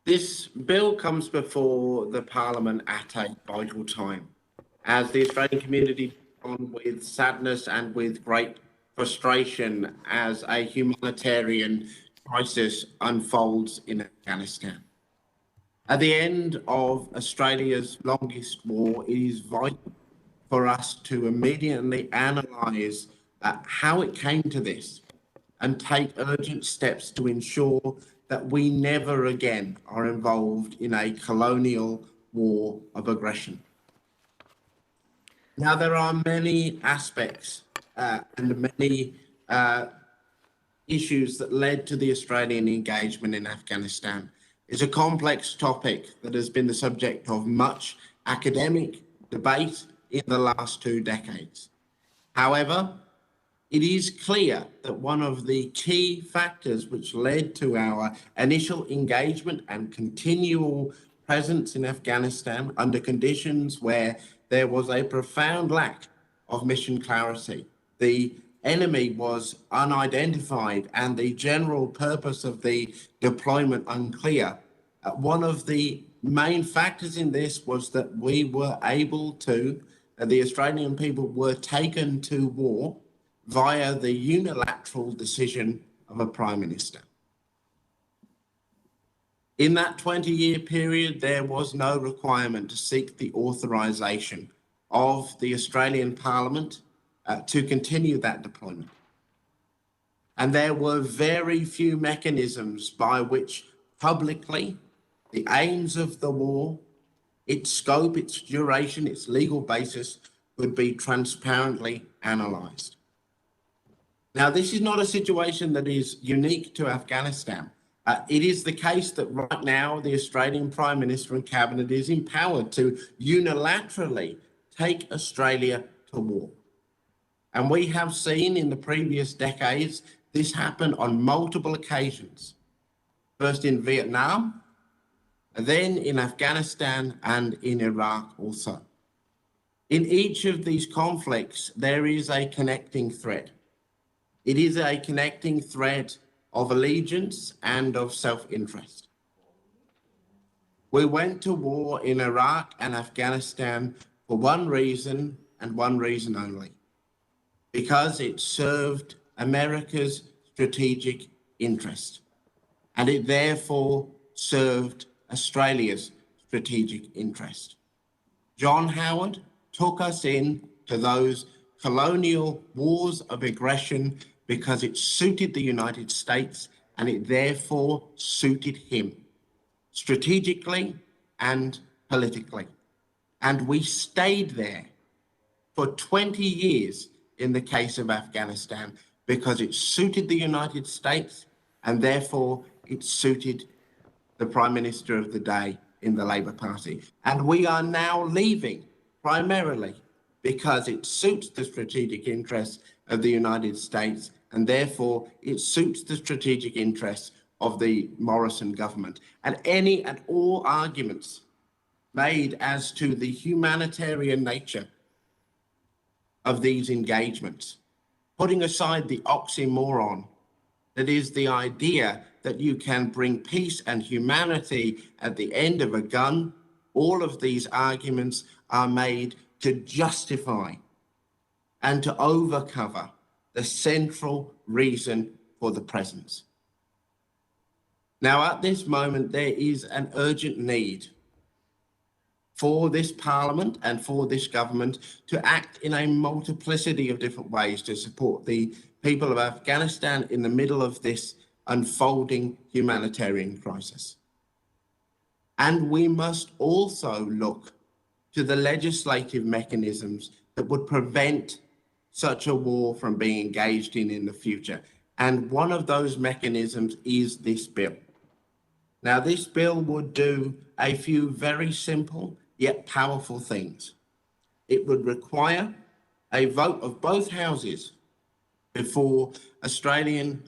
This bill comes before the Parliament at a vital time, as the Australian community on with sadness and with great frustration as a humanitarian crisis unfolds in Afghanistan. At the end of Australia's longest war, it is vital for us to immediately analyse how it came to this and take urgent steps to ensure that we never again are involved in a colonial war of aggression. Now, there are many aspects and many issues that led to the Australian engagement in Afghanistan. It's a complex topic that has been the subject of much academic debate in the last 2 decades. However, it is clear that one of the key factors which led to our initial engagement and continual presence in Afghanistan under conditions where there was a profound lack of mission clarity, the enemy was unidentified and the general purpose of the deployment unclear. One of the main factors in this was that we were able to, the Australian people were taken to war via the unilateral decision of a Prime Minister. In that 20-year period, there was no requirement to seek the authorisation of the Australian Parliament to continue that deployment. And there were very few mechanisms by which publicly the aims of the war, its scope, its duration, its legal basis could be transparently analysed. Now, this is not a situation that is unique to Afghanistan. It is the case that right now the Australian Prime Minister and Cabinet is empowered to unilaterally take Australia to war. And we have seen in the previous decades this happen on multiple occasions, first in Vietnam, then in Afghanistan and in Iraq also. In each of these conflicts, there is a connecting thread. It is a connecting thread of allegiance and of self-interest. We went to war in Iraq and Afghanistan for one reason and one reason only, because it served America's strategic interest, and it therefore served Australia's strategic interest. John Howard took us in to those colonial wars of aggression because it suited the United States and it therefore suited him, strategically and politically. And we stayed there for 20 years in the case of Afghanistan because it suited the United States and therefore it suited the Prime Minister of the day in the Labour Party. And we are now leaving primarily because it suits the strategic interests of the United States and therefore it suits the strategic interests of the Morrison government. And any and all arguments made as to the humanitarian nature of these engagements, putting aside the oxymoron that is the idea that you can bring peace and humanity at the end of a gun, all of these arguments are made to justify and to overcover the central reason for the presence. Now, at this moment, there is an urgent need for this Parliament and for this government to act in a multiplicity of different ways to support the people of Afghanistan in the middle of this unfolding humanitarian crisis. And we must also look to the legislative mechanisms that would prevent such a war from being engaged in the future. And one of those mechanisms is this bill. Now, this bill would do a few very simple yet powerful things. It would require a vote of both houses before Australian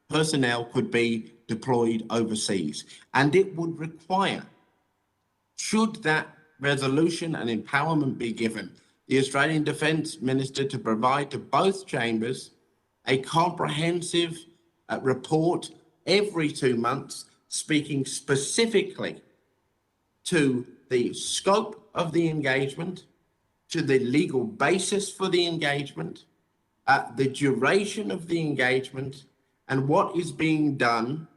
personnel could be deployed overseas. And it would require, should that resolution and empowerment be given, the Australian Defence Minister to provide to both chambers a comprehensive report every 2 months speaking specifically to the scope of the engagement, to the legal basis for the engagement, the duration of the engagement, and what is being done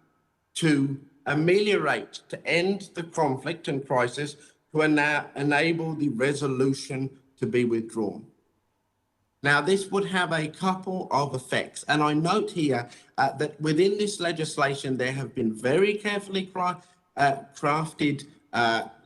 to ameliorate, to end the conflict and crisis, to enable the resolution to be withdrawn. Now, this would have a couple of effects, and I note here that within this legislation, there have been very carefully crafted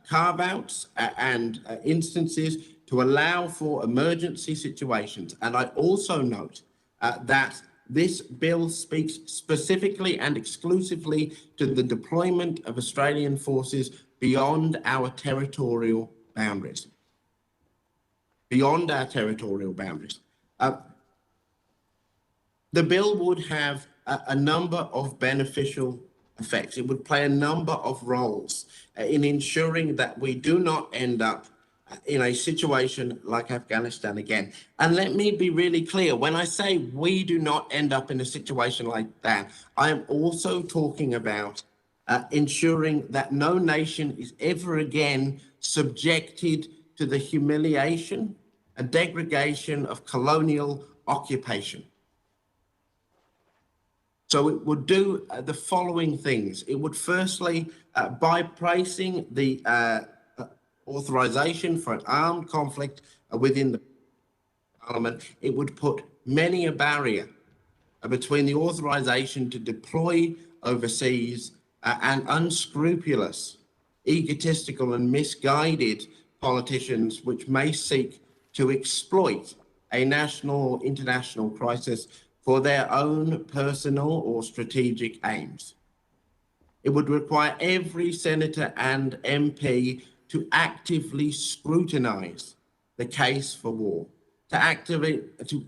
carve-outs and instances to allow for emergency situations. And I also note that this bill speaks specifically and exclusively to the deployment of Australian forces beyond our territorial boundaries. Beyond our territorial boundaries. The bill would have a number of beneficial effects. It would play a number of roles in ensuring that we do not end up in a situation like Afghanistan again. And let me be really clear, when I say we do not end up in a situation like that, I am also talking about ensuring that no nation is ever again subjected to the humiliation and degradation of colonial occupation. So it would do the following things. It would firstly, by placing the authorization for an armed conflict within the Parliament, it would put many a barrier between the authorization to deploy overseas and unscrupulous, egotistical and misguided politicians which may seek to exploit a national or international crisis for their own personal or strategic aims. It would require every senator and MP to actively scrutinize the case for war, to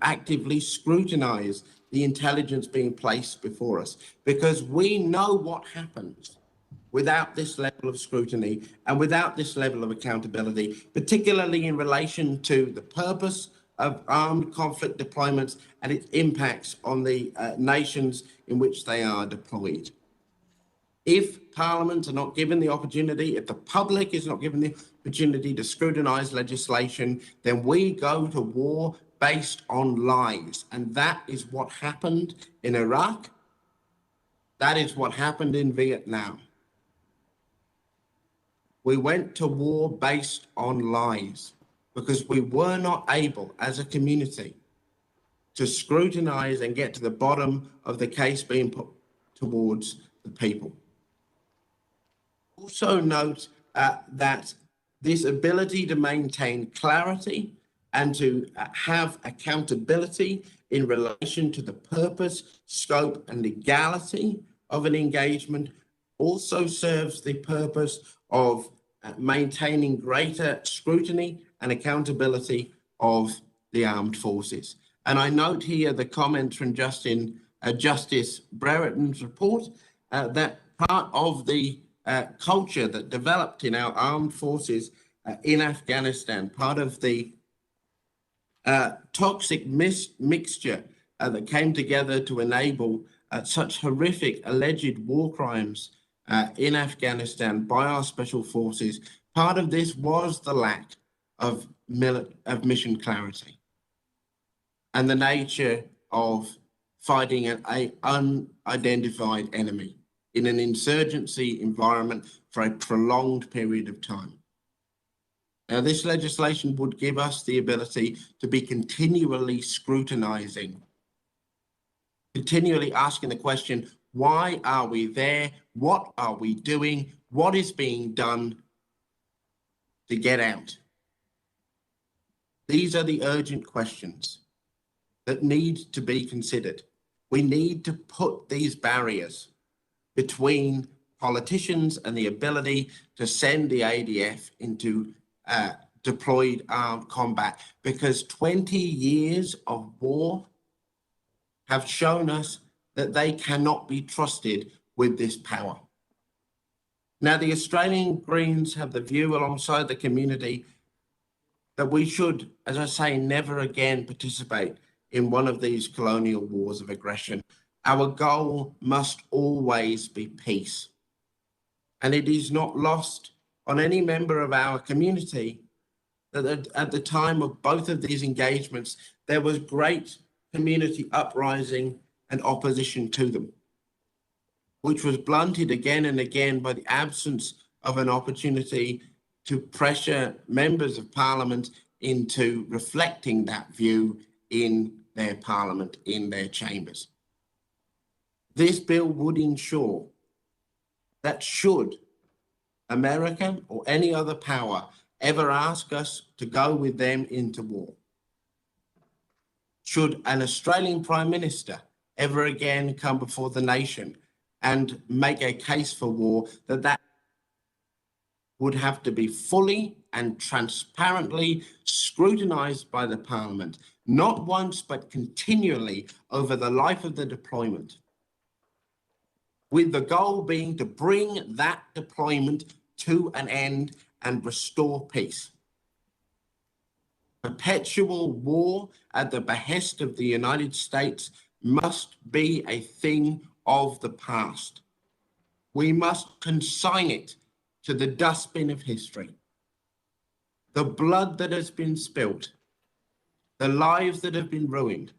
actively scrutinize the intelligence being placed before us, because we know what happens without this level of scrutiny and without this level of accountability, particularly in relation to the purpose of armed conflict deployments and its impacts on the nations in which they are deployed. If Parliament are not given the opportunity, if the public is not given the opportunity to scrutinise legislation, then we go to war based on lies. And that is what happened in Iraq. That is what happened in Vietnam. We went to war based on lies because we were not able as a community to scrutinise and get to the bottom of the case being put towards the people. Also note that this ability to maintain clarity and to have accountability in relation to the purpose, scope and legality of an engagement also serves the purpose of maintaining greater scrutiny and accountability of the armed forces. And I note here the comments from Justice Brereton's report that part of the culture that developed in our armed forces in Afghanistan, part of the toxic mixture that came together to enable such horrific alleged war crimes in Afghanistan by our special forces, part of this was the lack of mission clarity and the nature of fighting an unidentified enemy in an insurgency environment for a prolonged period of time. Now, this legislation would give us the ability to be continually scrutinizing, continually asking the question, why are we there? What are we doing? What is being done to get out? These are the urgent questions that need to be considered. We need to put these barriers between politicians and the ability to send the ADF into deployed armed combat, because 20 years of war have shown us that they cannot be trusted with this power. Now, the Australian Greens have the view alongside the community that we should, as I say, never again participate in one of these colonial wars of aggression. Our goal must always be peace. And it is not lost on any member of our community that at the time of both of these engagements, there was great community uprising and opposition to them, which was blunted again and again by the absence of an opportunity to pressure members of parliament into reflecting that view in their parliament, in their chambers. This bill would ensure that should America or any other power ever ask us to go with them into war, should an Australian Prime Minister ever again come before the nation and make a case for war, that would have to be fully and transparently scrutinised by the Parliament, not once but continually over the life of the deployment, with the goal being to bring that deployment to an end and restore peace. Perpetual war at the behest of the United States must be a thing of the past. We must consign it to the dustbin of history. The blood that has been spilt, the lives that have been ruined,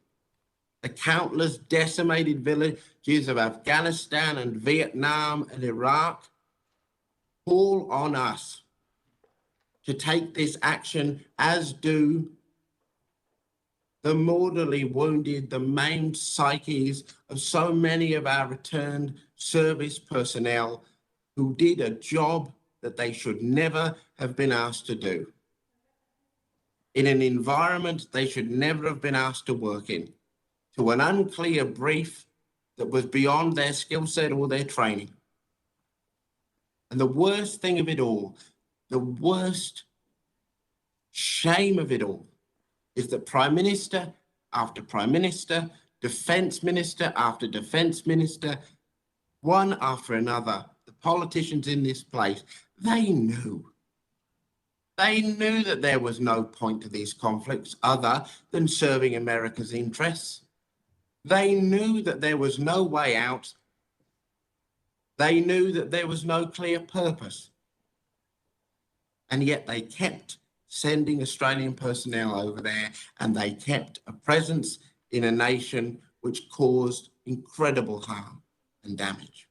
the countless decimated villages of Afghanistan and Vietnam and Iraq call on us to take this action, as do the mortally wounded, the maimed psyches of so many of our returned service personnel who did a job that they should never have been asked to do, in an environment they should never have been asked to work in, to an unclear brief that was beyond their skill set or their training. And the worst thing of it all, the worst shame of it all, is that Prime Minister after Prime Minister, Defence Minister after Defence Minister, one after another, the politicians in this place, they knew that there was no point to these conflicts other than serving America's interests. They knew that there was no way out. They knew that there was no clear purpose. And yet they kept sending Australian personnel over there, and they kept a presence in a nation which caused incredible harm and damage.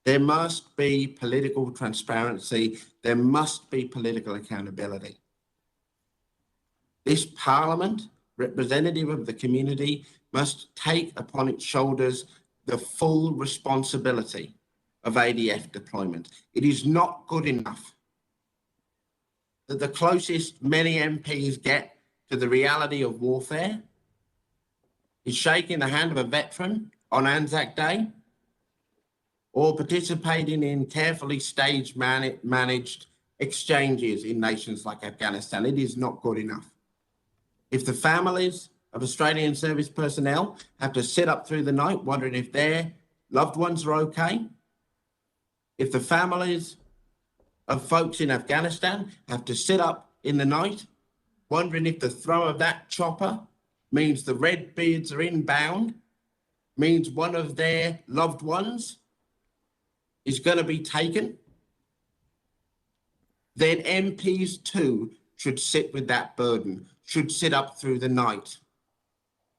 There must be political transparency. There must be political accountability. This Parliament, representative of the community, must take upon its shoulders the full responsibility of ADF deployment. It is not good enough that the closest many MPs get to the reality of warfare is shaking the hand of a veteran on Anzac Day, or participating in carefully staged, managed exchanges in nations like Afghanistan. It is not good enough. If the families of Australian service personnel have to sit up through the night wondering if their loved ones are okay, if the families of folks in Afghanistan have to sit up in the night wondering if the throw of that chopper means the Redbeards are inbound, means one of their loved ones is going to be taken, then MPs too should sit with that burden, should sit up through the night,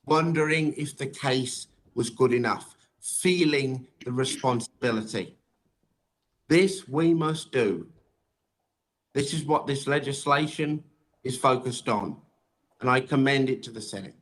wondering if the case was good enough, feeling the responsibility. This we must do. This is what this legislation is focused on, and I commend it to the Senate.